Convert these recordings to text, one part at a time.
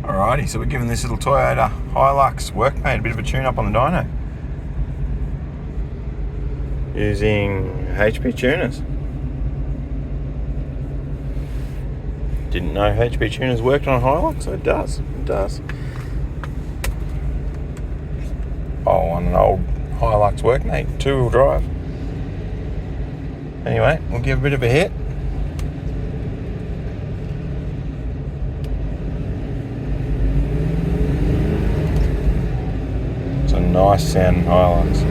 Alrighty, so we're giving this little Toyota Hilux workmate a bit of a tune-up on the dyno. Using HP tuners. Didn't know HP tuners worked on a Hilux, so it does. It does. Oh, on an old Hilux workmate, two-wheel drive. Anyway, we'll give a bit of a hit. It's a nice sounding Hilux.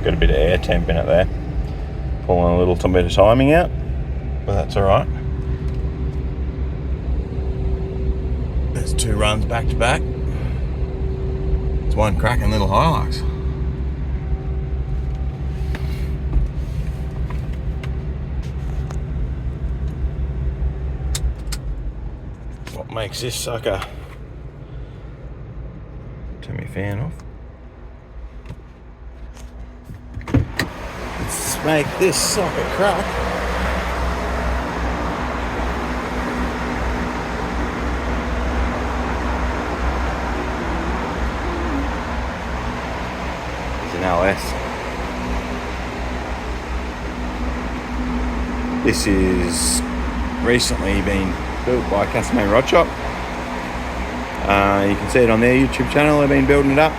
Got a bit of air temp in it there. Pulling a little bit of timing out, but that's alright. There's two runs back to back. It's one cracking little Hilux. What makes this sucker? Turn my fan off. Let's make this sucker crack. It's an LS. This is recently been built by Castlemaine Rod Shop. You can see it on their YouTube channel. They've been building it up.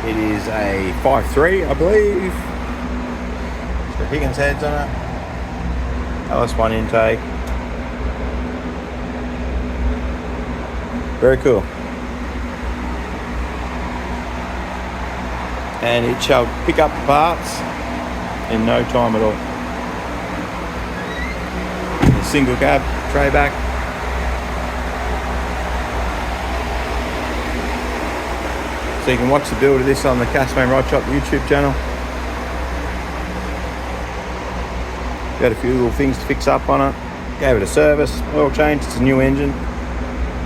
It is a 5.3, I believe. It's got Higgins heads on it. LS1 intake. Very cool. And it shall pick up the parts in no time at all. A single cab, tray back. So you can watch the build of this on the Castlemaine Rod Shop YouTube channel. Got a few little things to fix up on it. Gave it a service, oil change, it's a new engine.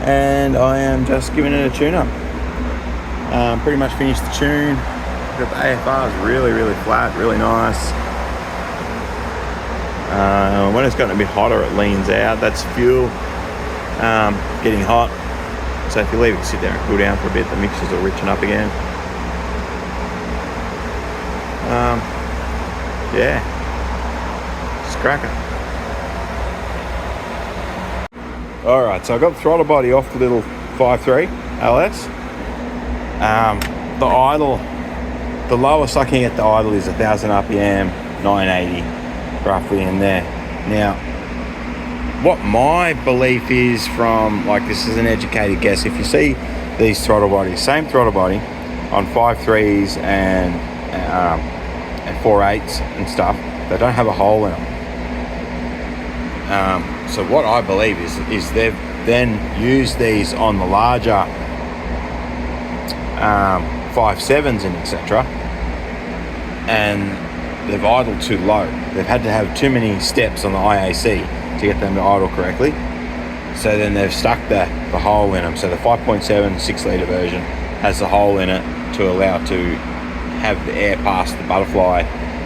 And I am just giving it a tune-up. Pretty much finished the tune. Got the AFR is really, really flat, really nice. When it's gotten a bit hotter, it leans out. That's fuel getting hot. So if you leave it sit there and cool down for a bit, the mixers will richen up again. Yeah, it's cracking. Alright, so I got the throttle body off the little 5.3 LS. The idle, the lowest I can get the idle is 1000 RPM, 980, roughly in there. Now, what my belief is from, like, this is an educated guess, if you see these throttle bodies, same throttle body on 5.3s and 4.8s and stuff, they don't have a hole in them. So what I believe is they've then used these on the larger 5.7s and etc. and they've idled too low. They've had to have too many steps on the IAC to get them to idle correctly. So then they've stuck the hole in them. So the 5.7 6 litre version has the hole in it to allow to have the air pass the butterfly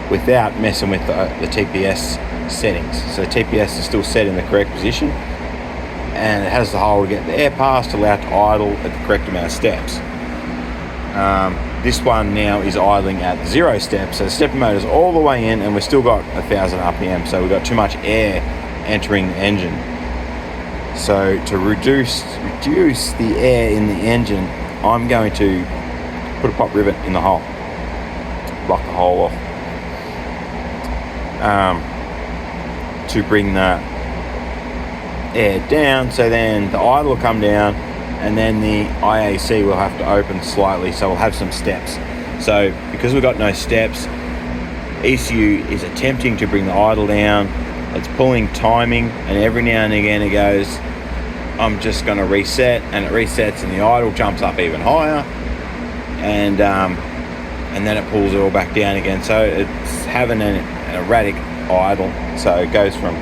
without messing with the TPS settings. So TPS is still set in the correct position and it has the hole to get the air pass to allow it to idle at the correct amount of steps. This one now is idling at 0 steps, so the stepper motor's all the way in and we've still got 1000 RPM, so we've got too much air entering the engine. So to reduce the air in the engine, I'm going to put a pop rivet in the hole, block the hole off, to bring the air down, so then the idle will come down and then the IAC will have to open slightly, so we'll have some steps. So because we've got no steps, ECU is attempting to bring the idle down. It's pulling timing, and every now and again it goes, I'm just going to reset, and it resets and the idle jumps up even higher, and then it pulls it all back down again. So it's having an erratic idle. So it goes from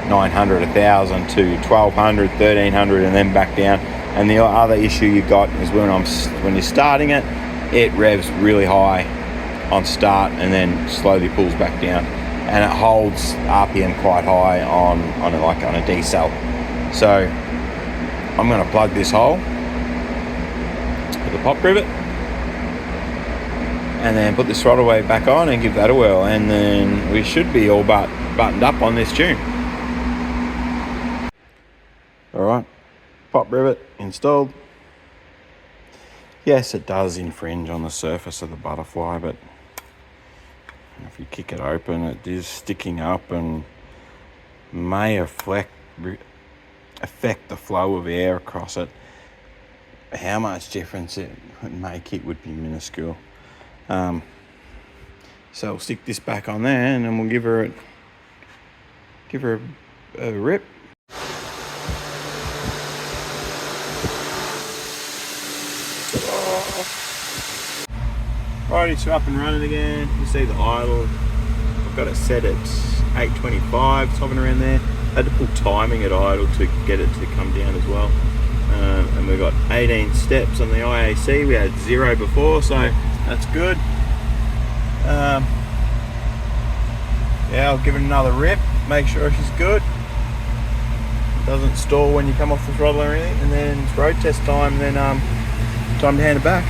900, 1,000 to 1,200, 1,300, and then back down. And the other issue you've got is when you're starting it, it revs really high on start and then slowly pulls back down, and it holds RPM quite high on a decel. So I'm going to plug this hole with a pop rivet, and then put this throttle wave back on and give that a whirl, and then we should be all but buttoned up on this tune. Alright, pop rivet installed. Yes, it does infringe on the surface of the butterfly, but if you kick it open, it is sticking up and may affect the flow of air across it. How much difference it would make, it would be minuscule. So we'll stick this back on there, and then we'll give her a rip. Righty, so up and running again. You see the idle. I've got it set at 825, it's hovering around there. I had to pull timing at idle to get it to come down as well. And we've got 18 steps on the IAC. We had 0 before, so that's good. Yeah, I'll give it another rip, make sure she's good. It doesn't stall when you come off the throttle or anything, and then it's road test time, and then time to hand it back.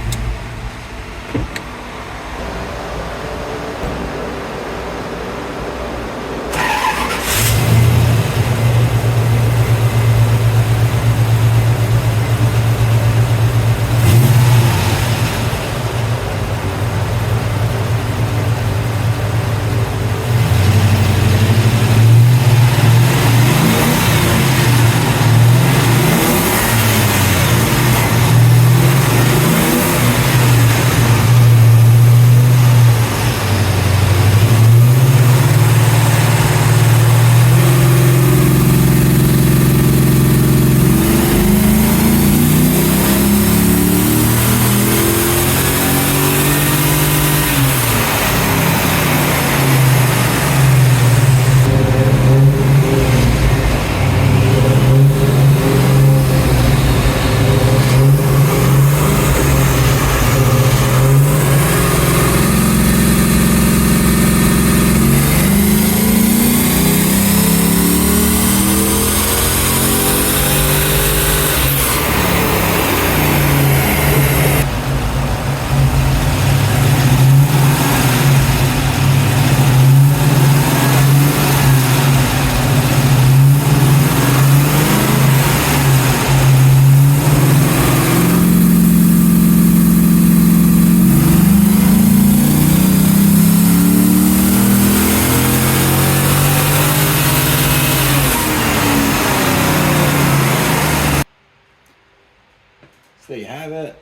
There you have it.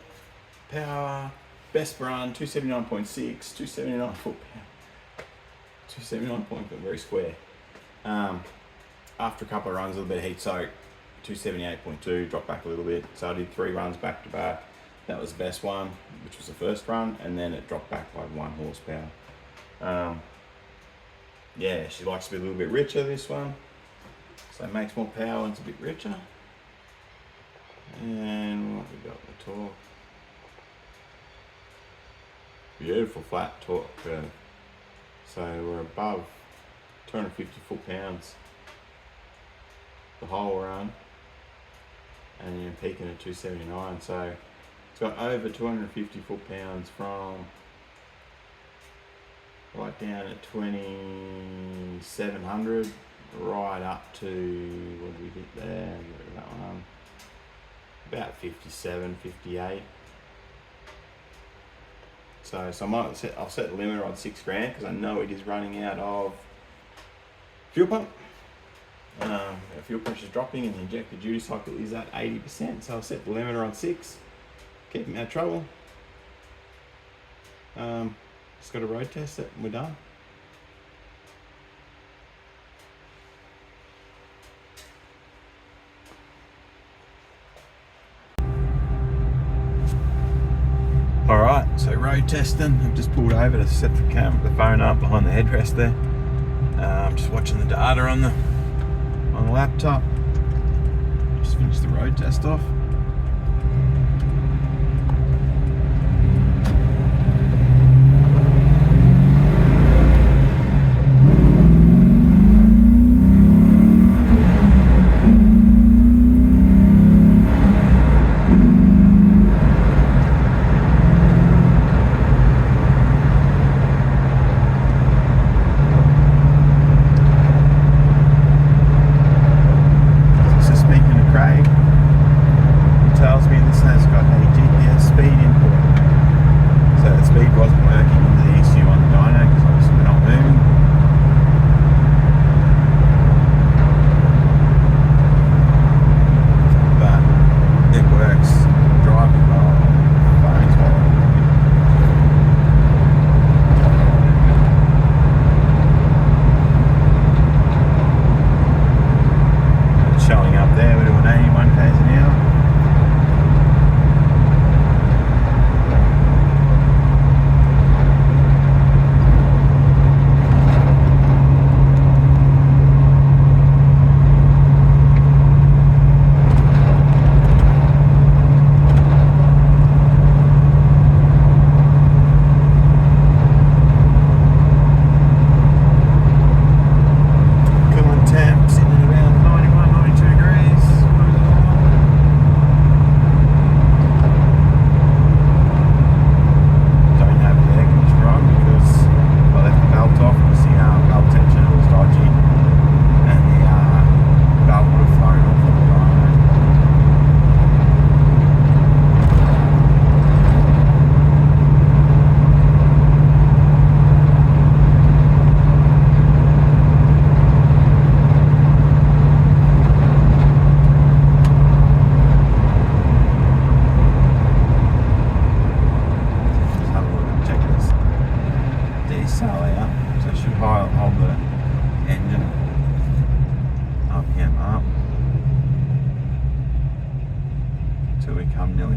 Power, best run, 279.6, 279 foot-pound, 279 point, but very square. After a couple of runs, a little bit of heat soak, 278.2, dropped back a little bit. So I did 3 runs back to back. That was the best one, which was the first run, and then it dropped back by 1 horsepower. Yeah, she likes to be a little bit richer, this one. So it makes more power and it's a bit richer. And what we got, the torque. Beautiful flat torque curve. So we're above 250 foot-pounds the whole run, and you're peaking at 279. So it's got over 250 foot-pounds from right down at 2,700 right up to, what did we hit there? That one. About 57, 58. So I'll set the limiter on $6,000 because I know it is running out of fuel pump. Fuel pressure's dropping and the injector duty cycle is at 80%. So I'll set the limiter on 6, keep them out of trouble. Just got to road test it and we're done. Alright, so road testing. I've just pulled over to set the phone up behind the headrest there. I'm just watching the data on the laptop. Just finished the road test off.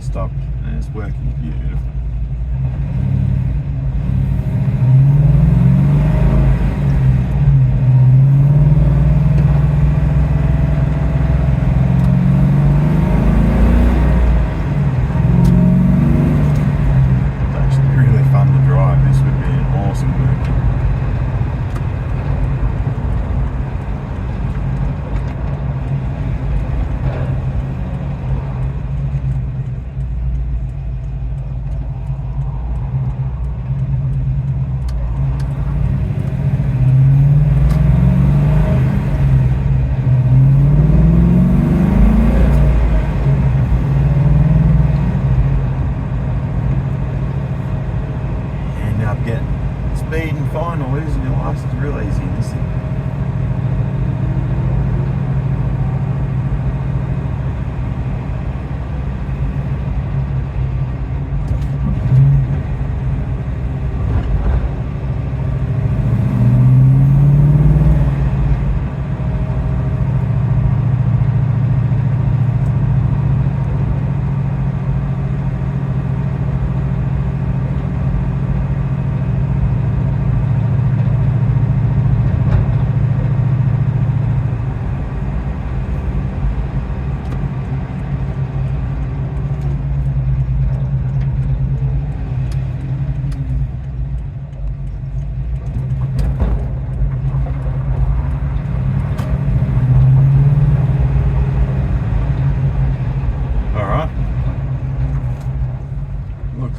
Stop, and it's working beautiful. It's actually really fun to drive. This would be an awesome working. Speed and fine or losing your license is real easy in this thing.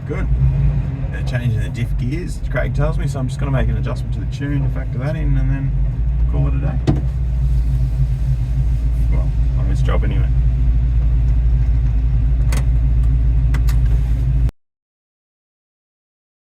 Good. They're changing the diff gears, Craig tells me, so I'm just going to make an adjustment to the tune to factor that in and then call it a day.